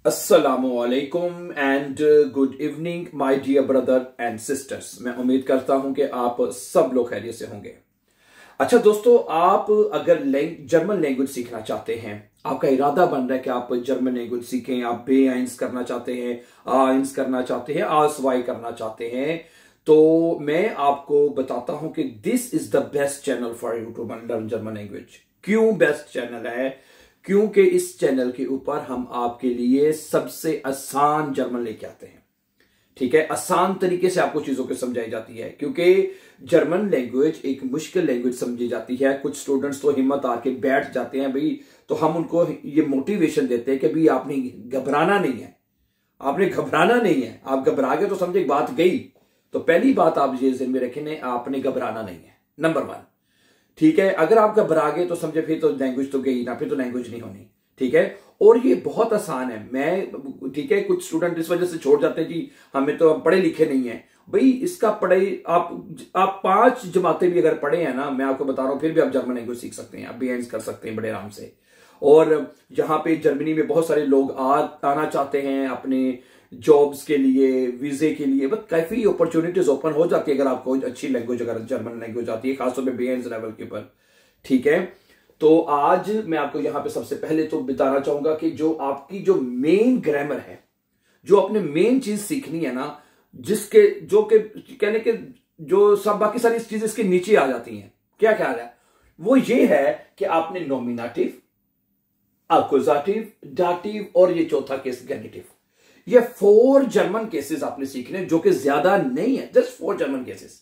अस्सलामुअलैकुम and good evening my dear brother and sisters. मैं उम्मीद करता हूं कि आप सब लोग खैरियत से होंगे। अच्छा दोस्तों, आप अगर जर्मन लैंग्वेज सीखना चाहते हैं, आपका इरादा बन रहा है कि आप जर्मन लैंग्वेज सीखें, आप बे आइंस करना चाहते हैं, आइंस करना चाहते हैं, आसवाई करना चाहते हैं, तो मैं आपको बताता हूं कि this is the best channel for you to learn German language. क्यों बेस्ट चैनल है? क्योंकि इस चैनल के ऊपर हम आपके लिए सबसे आसान जर्मन लेके आते हैं। ठीक है, आसान तरीके से आपको चीजों को समझाई जाती है, क्योंकि जर्मन लैंग्वेज एक मुश्किल लैंग्वेज समझी जाती है। कुछ स्टूडेंट्स तो हिम्मत आके बैठ जाते हैं भाई, तो हम उनको ये मोटिवेशन देते हैं कि भाई आपने घबराना नहीं है, आपने घबराना नहीं है। आप घबरा गए तो समझे बात गई। तो पहली बात आप ये ज़हन में रखें, आपने घबराना नहीं है, नंबर 1। ठीक है, अगर आप घबरा गए तो समझे फिर तो लैंग्वेज तो गई ना, फिर तो लैंग्वेज नहीं होनी। ठीक है, और ये बहुत आसान है। मैं ठीक है, कुछ स्टूडेंट इस वजह से छोड़ जाते हैं कि हमें तो पढ़े लिखे नहीं है। भाई इसका पढ़े आप 5 जमातें भी अगर पढ़े हैं ना, मैं आपको बता रहा हूं, फिर भी आप जर्मन लैंग्वेज सीख सकते हैं, आप बीएंस कर सकते हैं बड़े आराम से। और यहाँ पे जर्मनी में बहुत सारे लोग आना चाहते हैं अपने जॉब्स के लिए, वीजे के लिए, बट काफी अपॉर्चुनिटीज ओपन हो जाती है अगर आपको अच्छी लैंग्वेज, अगर जर्मन लैंग्वेज आती है, खासतौर पे बीएंस लेवल के ऊपर। ठीक है, तो आज मैं आपको यहां पे सबसे पहले तो बताना चाहूंगा कि जो आपकी जो मेन ग्रामर है, जो आपने मेन चीज सीखनी है ना, जिसके जो के कहने के जो सब बाकी सारी चीजें इसके नीचे आ जाती हैं, क्या ख्याल है? वो ये है कि आपने नॉमिनेटिव, अक्यूजेटिव, डाटिव और ये चौथा केस गेनिटिव, ये 4 जर्मन केसेस आपने सीखने, जो कि ज्यादा नहीं है, जस्ट 4 जर्मन केसेस।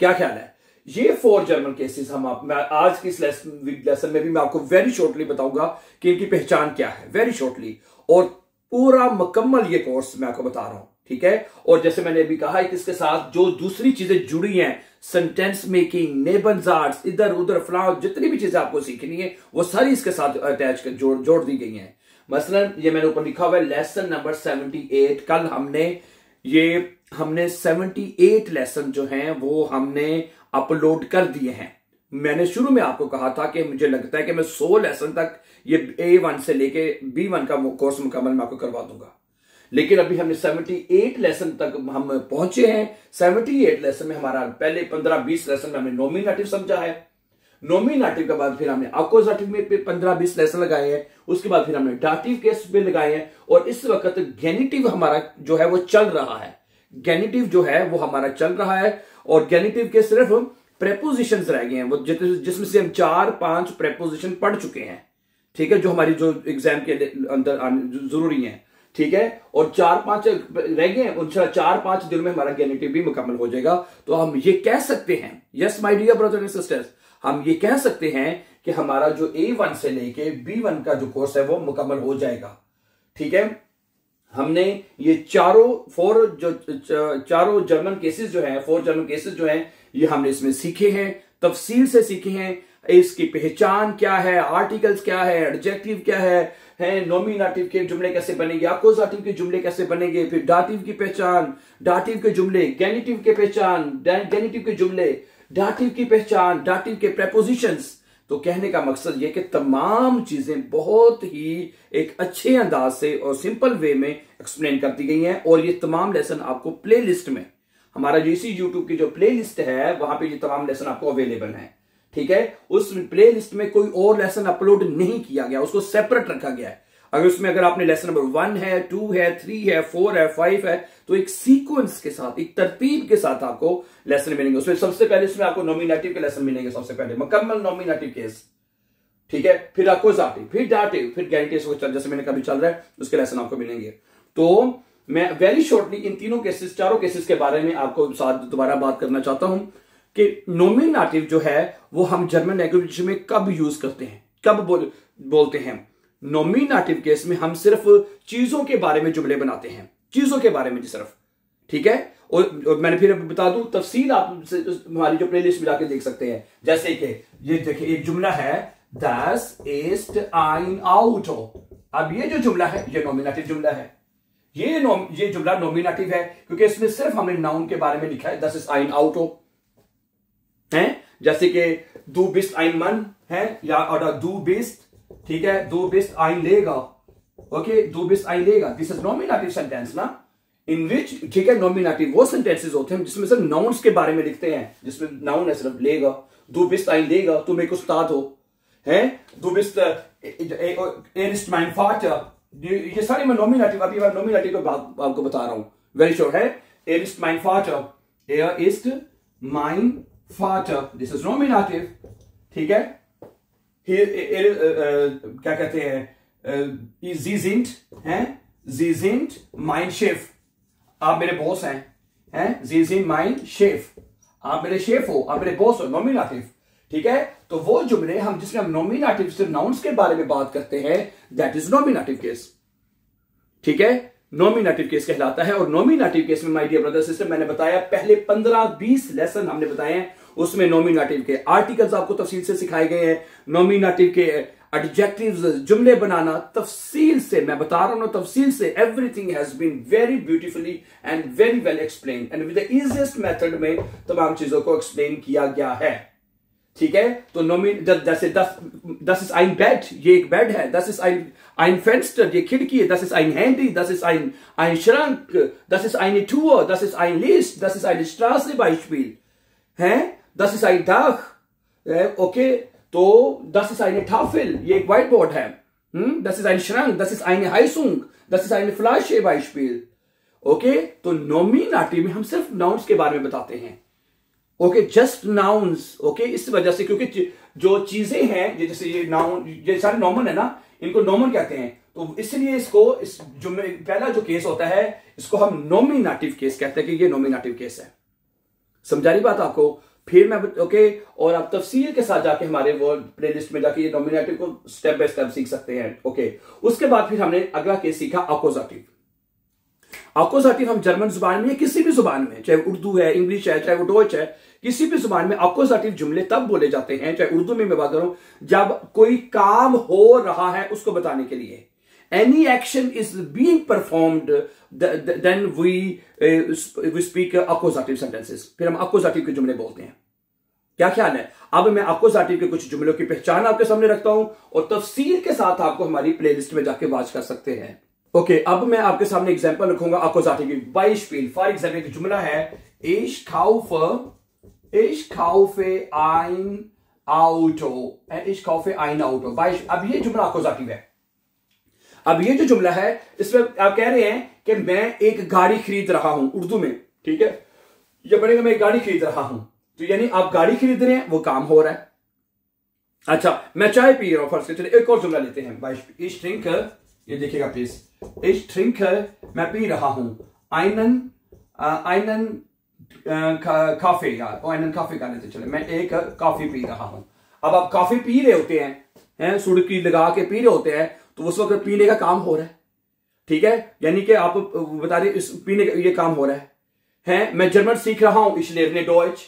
क्या ख्याल है? ये 4 जर्मन केसेस मैं आज की इस लेसन में भी मैं आपको वेरी शॉर्टली बताऊंगा कि इनकी पहचान क्या है, वेरी शॉर्टली, और पूरा मुकम्मल ये कोर्स मैं आपको बता रहा हूं। ठीक है, और जैसे मैंने अभी कहा है कि इसके साथ जो दूसरी चीजें जुड़ी हैं, सेंटेंस मेकिंग, नेबनजार्ट्स, इधर उधर फलां, जितनी भी चीजें आपको सीखनी है वो सारी इसके साथ अटैच कर जोड़ दी गई हैं। मसलन ये मैंने ऊपर लिखा हुआ है लेसन नंबर 78। कल हमने 78 लेसन जो हैं वो हमने अपलोड कर दिए हैं। मैंने शुरू में आपको कहा था कि मुझे लगता है कि मैं 100 लेसन तक ये A1 से लेके B1 का कोर्स मुकम्मल मैं आपको करवा दूंगा, लेकिन अभी हमने 78 लेसन तक हम पहुंचे हैं। 78 लेसन में हमारा पहले 15-20 लेसन में हमने नॉमिनेटिव समझा है, नॉमिनेटिव के बाद फिर हमने अक्यूजेटिव में 15-20 लेसन लगाए हैं, उसके बाद फिर हमने डाटिव केस पे लगाए हैं, और इस वक्त गेनिटिव हमारा जो है वो चल रहा है। गेनिटिव जो है वो हमारा चल रहा है, और गेनिटिव के सिर्फ प्रेपोजिशंस रह गए हैं, वो जिसमें से हम 4-5 प्रेपोजिशन पढ़ चुके हैं। ठीक है, जो हमारी जो एग्जाम के अंदर जरूरी है। ठीक है, और 4-5 रह गए हैं, उन 4-5 दिनों में हमारा गेनिटिव भी मुकम्मल हो जाएगा। तो हम ये कह सकते हैं, yes my dear brother and sisters, हम ये कह सकते हैं कि हमारा जो A1 से लेके B1 का जो कोर्स है वो मुकम्मल हो जाएगा। ठीक है, हमने ये चारों जर्मन केसेस जो हैं, 4 जर्मन केसेस जो हैं, ये हमने इसमें सीखे हैं, तफसील से सीखे हैं। इसकी पहचान क्या है, आर्टिकल्स क्या है, एडजेक्टिव क्या है, नॉमिनेटिव के जुमले कैसे बनेंगे, अक्यूजेटिव के जुमले कैसे बनेंगे, फिर डाटिव की पहचान, डाटिव के जुमले, गेनिटिव के पहचान, गेनिटिव के जुमले, डाटिव की पहचान, डाटिव के प्रेपोजिशंस। तो कहने का मकसद यह कि तमाम चीजें बहुत ही एक अच्छे अंदाज से और सिंपल वे में एक्सप्लेन कर दी गई हैं, और ये तमाम लेसन आपको प्ले लिस्ट में, हमारा जो इसी यूट्यूब की जो प्ले लिस्ट है वहां पे ये तमाम लेसन आपको अवेलेबल है। ठीक है, उस प्ले लिस्ट में कोई और लेसन अपलोड नहीं किया गया, उसको सेपरेट रखा गया है। अगर आपने लेसन नंबर 1 है, 2 है, 3 है, 4 है, 5 है, तो एक सीक्वेंस के साथ, एक तरतीब के साथ आपको लेसन मिलेंगे। उसमें सबसे पहले इसमें आपको नॉमिनेटिव के लेसन मिलेंगे, सबसे पहले मुकम्मल नॉमिनेटिव केस। ठीक है, फिर अक्यूजेटिव, फिर डाटिव, फिर गेनिटिव, जैसे मैंने कभी चल रहा है उसके लेसन आपको मिलेंगे। तो मैं वेरी शॉर्टली इन तीनों केसेस, चारों केसेस के बारे में आपको साथ दोबारा बात करना चाहता हूं कि नॉमिनेटिव जो है वो हम जर्मन लैंग्वेज में कब यूज करते हैं, कब बोलते हैं। नॉमिनेटिव केस में हम सिर्फ चीजों के बारे में जुमले बनाते हैं, चीजों के बारे में जी सिर्फ। ठीक है, और मैंने फिर बता दूं, तफसील आप हमारी जो प्लेलिस्ट में जाके देख सकते हैं। जैसे कि ये देखिए, एक जुमला है Das ist ein Auto। अब ये जो जुमला है ये नॉमिनेटिव जुमला है, ये जुमला नॉमिनेटिव है क्योंकि इसमें सिर्फ हमने नाउन के बारे में लिखा है, Das ist ein Auto है। जैसे कि Du bist ein Mann है, या du bist, ठीक है, Du bist ein Leger, okay, du bist ein Leger, this is nominative sentence ना, इन विच, ठीक है, नॉमिनेटिव वो सेंटेंसेस होते हैं जिसमें सिर्फ नाउन्स के बारे में लिखते हैं, जिसमें नाउन है सिर्फ लेगा, du bist ein Leger, तुम एक उस्ताद हो, हैं, du bist ist mein Vater, ये सारे मैं नॉमिनेटिव, अभी मैं नॉमिनेटिव को आपको बता रहा हूं, वेरी श्योर है, ist mein Vater, ist mein Vater, this is nominative, ठीक है, क्या कहते हैं, Sie sind, हैं, Sie sind mein Chef, आप मेरे बॉस हैं, Sie sind mein Chef, आप मेरे शेफ हो, आप मेरे बॉस हो, नॉमिनेटिव, ठीक है। तो वो जुमले हम जिसमें हम नॉमिनेटिव सिर्फ नाउन्स के बारे में बात करते हैं, दैट इज नॉमिनेटिव केस, ठीक है, नॉमिनेटिव केस कहलाता है। और नॉमिनेटिव केस में माय डियर ब्रदर सिस्टर, मैंने बताया पहले 15-20 लेसन हमने बताए हैं, उसमें नॉमिनेटिव के आर्टिकल्स आपको तफसील से सिखाए गए हैं, नॉमिनेटिव के एडजेक्टिव्स, जुमले बनाना तफसील से मैं बता रहा हूं, तफसील से, everything has been very beautifully and very well explain and with the easiest method में तमाम चीजों को एक्सप्लेन किया गया है, ठीक है। तो जैसे das ist ein Bett, ये एक बेड है, das ist ein Fenster, ये खिड़की है, das ist ein Handy, das ist ein Schrank, das ist eine Tour, das ist ein Licht, das ist eine Straße Beispiel, हैं, das ist ein Dach, okay, तो das ist eine Tafel, ये एक white board है, das ist ein Schrank, das ist eine Heizung, das ist eine Flasche Beispiel, okay. तो nominative में हम सिर्फ nouns के बारे में बताते हैं, ओके, जस्ट नाउन्स, ओके। इस वजह से क्योंकि जो चीजें हैं, जैसे ये नाउन, ये सारे नॉमन है ना, इनको नॉमन कहते हैं, तो इसलिए इसको, इस जुमले पहला जो केस होता है इसको हम नॉमिनेटिव केस कहते हैं कि ये नॉमिनेटिव केस है। समझा रही बात आपको? फिर मैं, ओके, और आप तफसील के साथ जाके हमारे वो प्लेलिस्ट में जाके ये नॉमिनेटिव को स्टेप बाय स्टेप सीख सकते हैं, ओके। उसके बाद फिर हमने अगला केस सीखा अकोजाटिव। अकोजाटिव हम जर्मन जुबान में, किसी भी जुबान में, चाहे उर्दू है, इंग्लिश है, चाहे वो डोच है, किसी भी जुबान में अकोजाटिव जुमले तब बोले जाते हैं, चाहे उर्दू में मैं बात करूं, जब कोई काम हो रहा है उसको बताने के लिए, any action is being performed, then we speak accusative sentences, फिर हम accusative के जुमले बोलते हैं। क्या ख्याल है? अब मैं accusative के कुछ जुमलों की पहचान आपके सामने रखता हूं और तफसील के साथ आपको हमारी प्लेलिस्ट में जाके वॉच कर सकते हैं, ओके। अब मैं आपके सामने एग्जांपल रखूंगा accusative की। Beispiel, फॉर एग्जांपल एक जुमला है, ich kaufe ein Auto, ich kaufe ein Auto। अब ये जुमला accusative है। अब ये जो जुमला है इसमें आप कह रहे हैं कि मैं एक गाड़ी खरीद रहा हूं, उर्दू में, ठीक है, ये बनेगा मैं एक गाड़ी खरीद रहा हूं, तो यानी आप गाड़ी खरीद रहे हैं, वो काम हो रहा है। अच्छा, मैं चाय पी रहा हूं, फर्स्ट चलिए एक और जुमला लेते हैं। ich trinke, ये देखिएगा प्लीज, ich trinke, मैं पी रहा हूं, einen Kaffee, या einen Kaffee का लेते चले, मैं एक कॉफी पी रहा हूं। अब आप कॉफी पी रहे होते हैं, सुड़की लगा के पी रहे होते हैं, तो उस वक्त पीने का काम हो रहा है, ठीक है, यानी कि आप बता रहे इस पीने का ये काम हो रहा है। मैं जर्मन सीख रहा हूं, ich lerne Deutsch,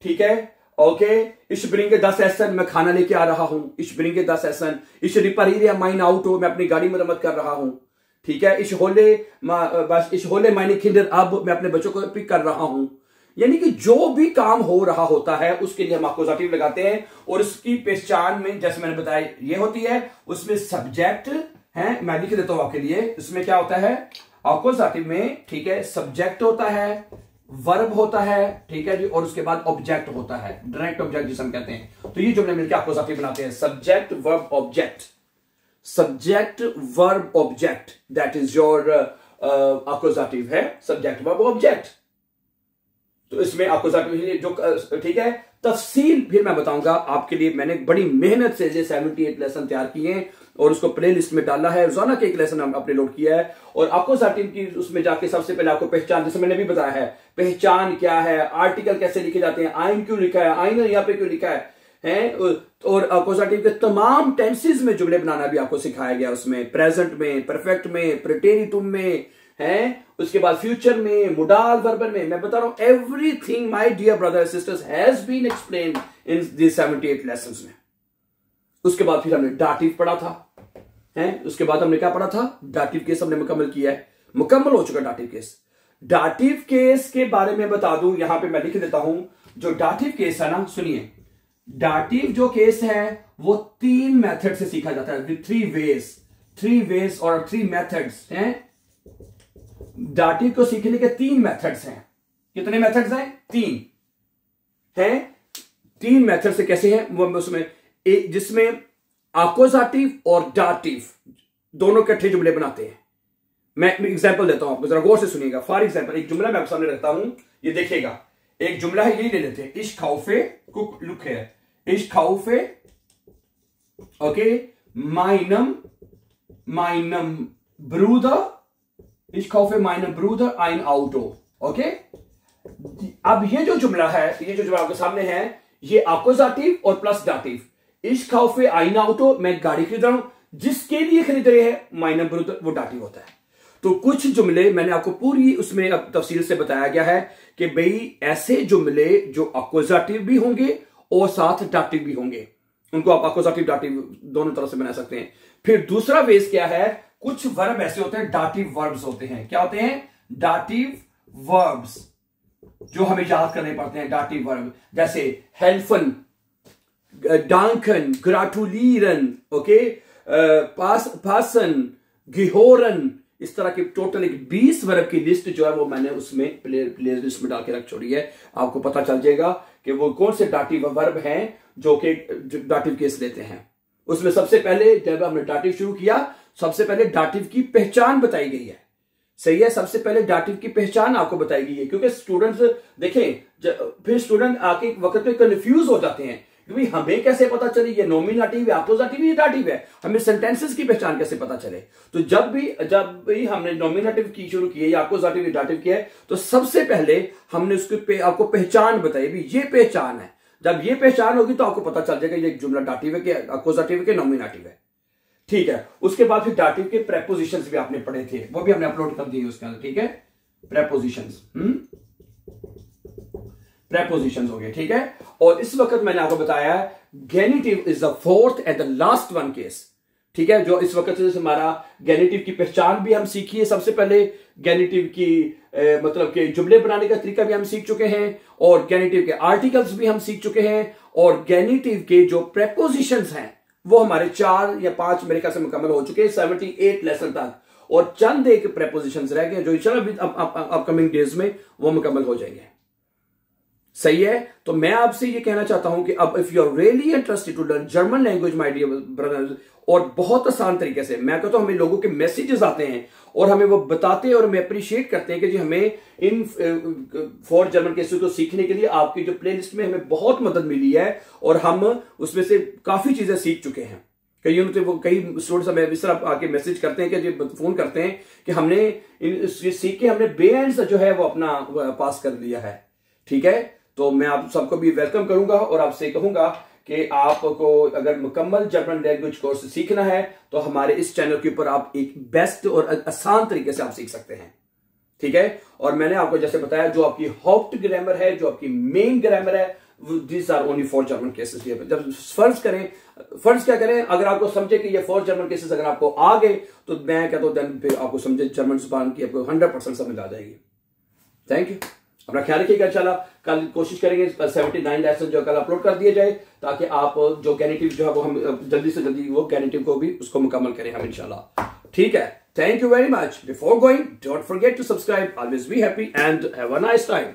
ठीक है, okay. ich bringe das Essen, मैं खाना लेके आ रहा हूं, ich bringe das Essen, ich repariere mein Auto, मैं अपनी गाड़ी मरम्मत कर रहा हूं, ठीक है, ich hole meine Kinder ab, मैं अपने बच्चों को पिक कर रहा हूं। यानी कि जो भी काम हो रहा होता है उसके लिए हम अकोजाटिव लगाते हैं, और उसकी पहचान में जैसे मैंने बताया ये होती है, उसमें सब्जेक्ट है, मैं लिख देता हूं आपके लिए, इसमें क्या होता है अकोजाटिव में, ठीक है, सब्जेक्ट होता है, वर्ब होता है, ठीक है जी, और उसके बाद ऑब्जेक्ट होता है, डायरेक्ट ऑब्जेक्ट जिसे हम कहते हैं। तो ये जुमले मिलकर अकोजाटिव बनाते हैं, subject verb object, subject verb object, that is your accusative है, सब्जेक्ट वर्ब ऑब्जेक्ट। तो इसमें अकोजाटिव जो, ठीक है, तफसील फिर मैं बताऊंगा आपके लिए। मैंने बड़ी मेहनत से ये 78 लेसन तैयार किए हैं और उसको प्ले लिस्ट में डाला है, रोजाना के एक लेसन हम अपलोड किया है। और अकोजाटिव की उसमें जाके सबसे पहले आपको पहचान, जैसे मैंने भी बताया है, पहचान क्या है, आर्टिकल कैसे लिखे जाते हैं, आइन क्यों लिखा है, आइन यहाँ पे क्यों लिखा है, और अकोजाटिव के तमाम टेंसेस में जुमले बनाना भी आपको सिखाया गया, उसमें प्रेजेंट में, परफेक्ट में, प्रेटेरिटुम में है, उसके बाद फ्यूचर में, मोडाल वर्बल में, मैं बता रहा हूं everything my dear brother sisters has been explained in this 78 lessons में। उसके बाद फिर हमने डाटिव पढ़ा था, हैं, उसके बाद हमने क्या पढ़ा था, डाटिव केस हमने मुकम्मल किया है, मुकम्मल हो चुका डाटिव केस। डाटिव केस के बारे में बता दूं, यहां पे मैं लिख देता हूं, जो डाटिव केस है ना, सुनिए, डाटिव जो केस है वो 3 मेथड से सीखा जाता है, विद 3 वेज, 3 वेज और 3 मेथड्स हैं। डाटिव को सीखने के 3 मेथड्स हैं। कितने मेथड्स हैं? 3 हैं। 3 मेथड से कैसे हैं वो उसमें एक, जिसमें एक्कुजेटिव और डाटिव दोनों इकट्ठे जुमले बनाते हैं। मैं एग्जांपल देता हूं आपको, जरा गौर से सुनिएगा। फॉर एग्जांपल एक जुमला मैं आपके सामने रखता हूं, ये देखिएगा। एक जुमला है, यही ले लेते हैं। इश खाउफे कुक लुक है, इश खाउफे ओके माइनम ब्रूदर, इश खाउफे माइनम ब्रूदर आइन आउटो। ओके, अब ये जो जुमला है, ये जो जुमला आपके सामने है, ये एक्कुजेटिव और प्लस डाटिव। इश खाउफे आइन आउटो, मैं गाड़ी खरीद रहा हूं, जिसके लिए खरीद रहे हैं माइनम ब्रूदर, वो डाटिव होता है। तो कुछ जुमले मैंने आपको पूरी उसमें अब तफसील से बताया गया है कि भाई ऐसे जुमले जो एक्कुजेटिव भी होंगे और साथ डाटिव भी होंगे, उनको आप एक्कुजेटिव डाटिव दोनों तरह से बना सकते हैं। फिर दूसरा वेज क्या है, कुछ वर्ब ऐसे होते हैं डाटिव वर्ब्स होते हैं। क्या होते हैं? डाटिव वर्ब्स, जो हमें याद करने पड़ते हैं। डाटिव वर्ब जैसे हेल्फन, डांकन, ग्राटुलीरन, ओके, पासन, गिहोरन, इस तरह की टोटल एक 20 वर्ब की लिस्ट जो है वो मैंने उसमें प्ले लिस्ट में डाल के रख छोड़ी है। आपको पता चल जाएगा कि वो कौन से डाटिव वर्ब हैं जो कि डाटिव केस लेते हैं। उसमें सबसे पहले जब हमने डाटिव शुरू किया, सबसे पहले डाटिव की पहचान बताई गई है। सही है, सबसे पहले डाटिव की पहचान आपको बताई गई है, क्योंकि स्टूडेंट्स देखें, फिर स्टूडेंट आके वक्त में कंफ्यूज हो जाते हैं क्योंकि हमें कैसे पता चले ये नॉमिनेटिव है, एक्कुजेटिव है, डाटिव है, हमें सेंटेंसेस की पहचान कैसे पता चले। तो जब भी हमने नॉमिनेटिव की शुरू की है या एक्कुजेटिव डाटिव किया है, तो सबसे पहले हमने उसकी आपको पहचान बताई, भी ये पहचान है। जब ये पहचान होगी तो आपको पता चल जाएगा ये जुमला डाटिव है कि एक्कुजेटिव है कि नॉमिनेटिव है। ठीक है, उसके बाद फिर डाटिव के प्रेपोजिशंस भी आपने पढ़े थे, वो भी हमने अपलोड कर दिए उसके अंदर। ठीक है, प्रेपोजिशंस प्रेपोजिशंस हो गए। ठीक है, और इस वक्त मैंने आपको बताया genitive is the 4th and the last one case. ठीक है, जो इस वक्त से हमारा गेनिटिव की पहचान भी हम सीखी है। सबसे पहले गेनिटिव की मतलब के जुमले बनाने का तरीका भी हम सीख चुके हैं, और गेनिटिव के आर्टिकल्स भी हम सीख चुके हैं, और गेनिटिव के जो प्रेपोजिशंस हैं वो हमारे 4 या 5 मेरे ख्याल से मुकम्मल हो चुके हैं 78 लेसन तक, और चंद एक प्रेपोजिशंस रह गए जो इंशाल्लाह अपकमिंग डेज में वो मुकम्मल हो जाएंगे। सही है, तो मैं आपसे ये कहना चाहता हूं कि अब if you are really interested to learn German language my dear brothers, और बहुत आसान तरीके से, मैं कहता हूं हमें लोगों के मैसेजेस आते हैं और हमें वो बताते हैं और हमें अप्रिशिएट करते हैं कि जी हमें इन फॉर जर्मन केसेस को सीखने के लिए आपकी जो प्लेलिस्ट में हमें बहुत मदद मिली है, और हम उसमें से काफी चीजें सीख चुके हैं। कई स्टूडेंट्स हमें इस तरह आके मैसेज करते हैं कि फोन करते हैं कि हमने सीख के हमने बेएंड जो है वो अपना पास कर लिया है। ठीक है, तो मैं आप सबको भी वेलकम करूंगा और आपसे कहूंगा कि आपको अगर मुकम्मल जर्मन लैंग्वेज कोर्स सीखना है तो हमारे इस चैनल के ऊपर आप एक बेस्ट और आसान तरीके से आप सीख सकते हैं। ठीक है, और मैंने आपको जैसे बताया जो आपकी हॉप्ट ग्रामर है, जो आपकी मेन ग्रामर है, this are only for German cases. जब फर्ज क्या करें, अगर आपको समझे कि ये फॉर जर्मन केसेस अगर आपको आ गए तो मैं कहता हूं देन फिर आपको समझे जर्मन जुबान की आपको 100% समझ आ जाएगी। थैंक यू, अपना ख्याल रखिएगा। इंशाल्लाह कल कोशिश करेंगे 79 लेसन जो कल अपलोड कर दिए जाए, ताकि आप जो गेनिटिव जो है वो हम जल्दी से जल्दी वो गेनिटिव को भी उसको मुकम्मल करें हम इंशाल्लाह। ठीक है, thank you very much. Before going, don't forget to subscribe. Always be happy and have a nice time.